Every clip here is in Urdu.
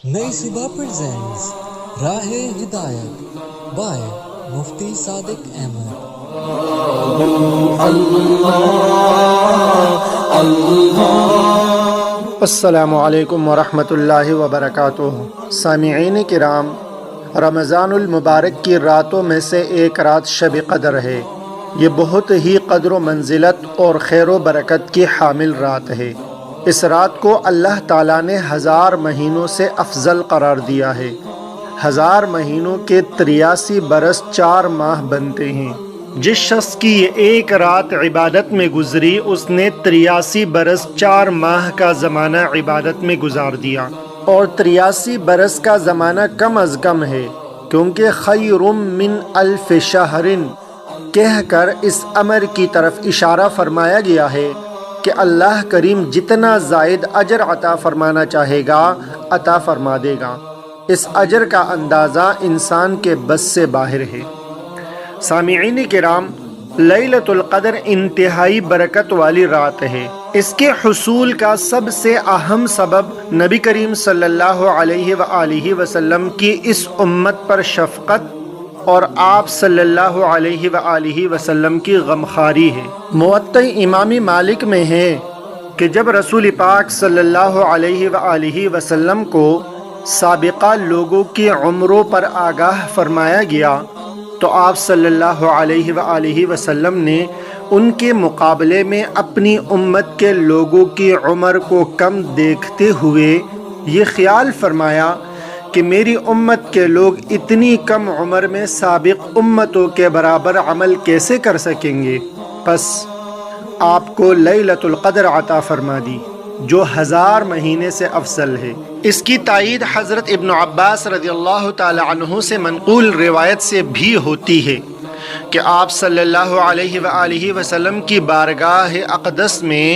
نئی صبح پریزنٹس راہ ہدایت بائے مفتی صادق احمد۔ السلام علیکم ورحمۃ اللہ وبرکاتہ۔ سامعین کرام، رمضان المبارک کی راتوں میں سے ایک رات شب قدر ہے۔ یہ بہت ہی قدر و منزلت اور خیر و برکت کی حامل رات ہے۔ اس رات کو اللہ تعالیٰ نے 1000 مہینوں سے افضل قرار دیا ہے۔ 1000 مہینوں کے 83 برس 4 ماہ بنتے ہیں۔ جس شخص کی یہ ایک رات عبادت میں گزری، اس نے 83 برس 4 ماہ کا زمانہ عبادت میں گزار دیا۔ اور 83 برس کا زمانہ کم از کم ہے، کیونکہ خیر من الف شہر کہہ کر اس امر کی طرف اشارہ فرمایا گیا ہے کہ اللہ کریم جتنا زائد اجر عطا فرمانا چاہے گا عطا فرما دے گا۔ اس اجر کا اندازہ انسان کے بس سے باہر ہے۔ سامعین کرام، لیلۃ القدر انتہائی برکت والی رات ہے۔ اس کے حصول کا سب سے اہم سبب نبی کریم صلی اللہ علیہ وآلہ وسلم کی اس امت پر شفقت اور آپ صلی اللہ علیہ وآلہ وسلم کی غمخواری ہے۔ موطأ امام مالک میں ہے کہ جب رسول پاک صلی اللہ علیہ وآلہ وسلم کو سابقہ لوگوں کی عمروں پر آگاہ فرمایا گیا تو آپ صلی اللہ علیہ وآلہ وسلم نے ان کے مقابلے میں اپنی امت کے لوگوں کی عمر کو کم دیکھتے ہوئے یہ خیال فرمایا کہ میری امت کے لوگ اتنی کم عمر میں سابق امتوں کے برابر عمل کیسے کر سکیں گے؟ پس آپ کو لیلۃ القدر عطا فرما دی، جو 1000 مہینے سے افضل ہے۔ اس کی تائید حضرت ابن عباس رضی اللہ تعالی عنہ سے منقول روایت سے بھی ہوتی ہے کہ آپ صلی اللہ علیہ وآلہ وسلم کی بارگاہ اقدس میں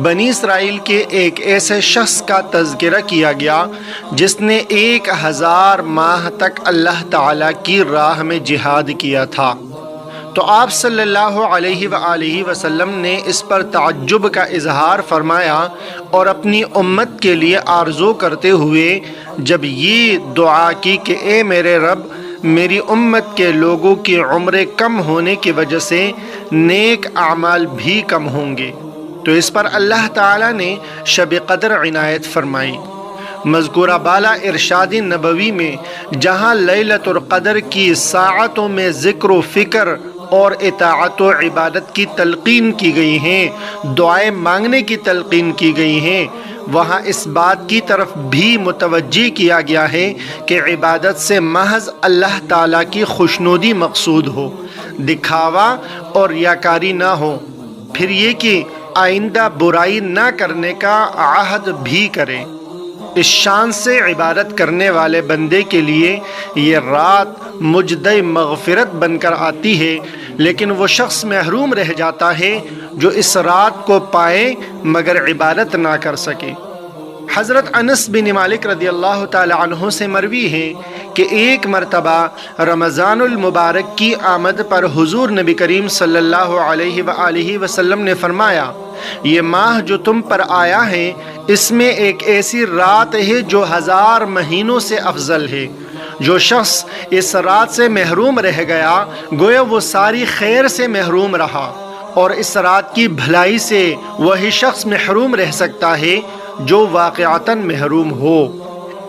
بنی اسرائیل کے ایک ایسے شخص کا تذکرہ کیا گیا جس نے 1000 ماہ تک اللہ تعالیٰ کی راہ میں جہاد کیا تھا۔ تو آپ صلی اللہ علیہ وآلہ وسلم نے اس پر تعجب کا اظہار فرمایا اور اپنی امت کے لیے آرزو کرتے ہوئے جب یہ دعا کی کہ اے میرے رب، میری امت کے لوگوں کی عمریں کم ہونے کی وجہ سے نیک اعمال بھی کم ہوں گے، تو اس پر اللہ تعالیٰ نے شب قدر عنایت فرمائی۔ مذکورہ بالا ارشاد نبوی میں جہاں لیلۃ القدر کی ساعتوں میں ذکر و فکر اور اطاعت و عبادت کی تلقین کی گئی ہیں، دعائیں مانگنے کی تلقین کی گئی ہیں، وہاں اس بات کی طرف بھی متوجہ کیا گیا ہے کہ عبادت سے محض اللہ تعالیٰ کی خوشنودی مقصود ہو، دکھاوا اور ریاکاری نہ ہو، پھر یہ کہ آئندہ برائی نہ کرنے کا عہد بھی کریں۔ اس شان سے عبادت کرنے والے بندے کے لیے یہ رات مجدِ مغفرت بن کر آتی ہے، لیکن وہ شخص محروم رہ جاتا ہے جو اس رات کو پائے مگر عبادت نہ کر سکے۔ حضرت انس بن مالک رضی اللہ تعالی عنہ سے مروی ہے کہ ایک مرتبہ رمضان المبارک کی آمد پر حضور نبی کریم صلی اللہ علیہ وآلہ وسلم نے فرمایا، یہ ماہ جو تم پر آیا ہے اس میں ایک ایسی رات ہے جو 1000 مہینوں سے افضل ہے۔ جو شخص اس رات سے محروم رہ گیا گویا وہ ساری خیر سے محروم رہا، اور اس رات کی بھلائی سے وہی شخص محروم رہ سکتا ہے جو واقعتاً محروم ہو۔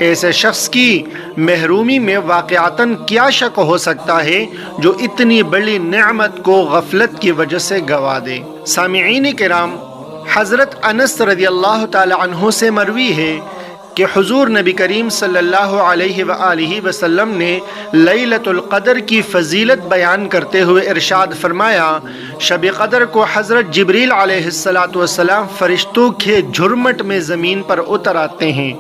ایسے شخص کی محرومی میں واقعتاً کیا شک ہو سکتا ہے جو اتنی بڑی نعمت کو غفلت کی وجہ سے گوا دے۔ سامعین کرام، حضرت انس رضی اللہ تعالی عنہ سے مروی ہے کہ حضور نبی کریم صلی اللہ علیہ وآلہ وسلم نے لیلۃ القدر کی فضیلت بیان کرتے ہوئے ارشاد فرمایا، شب قدر کو حضرت جبریل علیہ السلام فرشتوں کے جھرمٹ میں زمین پر اتر آتے ہیں۔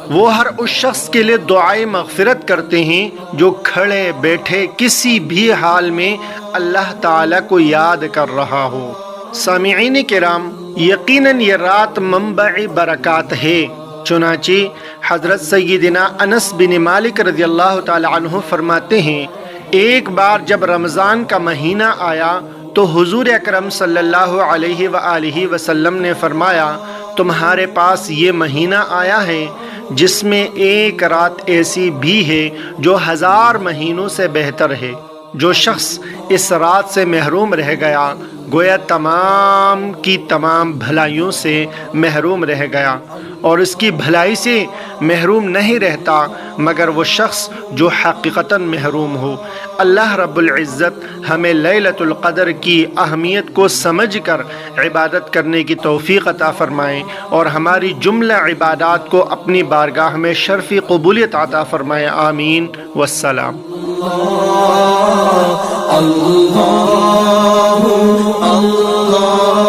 وہ ہر اس شخص کے لیے دعائے مغفرت کرتے ہیں جو کھڑے بیٹھے کسی بھی حال میں اللہ تعالیٰ کو یاد کر رہا ہو۔ سامعین کرام، یقیناً یہ رات منبع برکات ہے، چنانچہ حضرت سیدنا انس بن مالک رضی اللہ تعالی عنہ فرماتے ہیں، ایک بار جب رمضان کا مہینہ آیا تو حضور اکرم صلی اللہ علیہ وآلہ وسلم نے فرمایا، تمہارے پاس یہ مہینہ آیا ہے جس میں ایک رات ایسی بھی ہے جو 1000 مہینوں سے بہتر ہے۔ جو شخص اس رات سے محروم رہ گیا گویا تمام کی تمام بھلائیوں سے محروم رہ گیا، اور اس کی بھلائی سے محروم نہیں رہتا مگر وہ شخص جو حقیقتاً محروم ہو۔ اللہ رب العزت ہمیں لیلۃ القدر کی اہمیت کو سمجھ کر عبادت کرنے کی توفیق عطا فرمائے، اور ہماری جملہ عبادات کو اپنی بارگاہ میں شرفی قبولیت عطا فرمائے، آمین والسلام۔ اللہ اللہ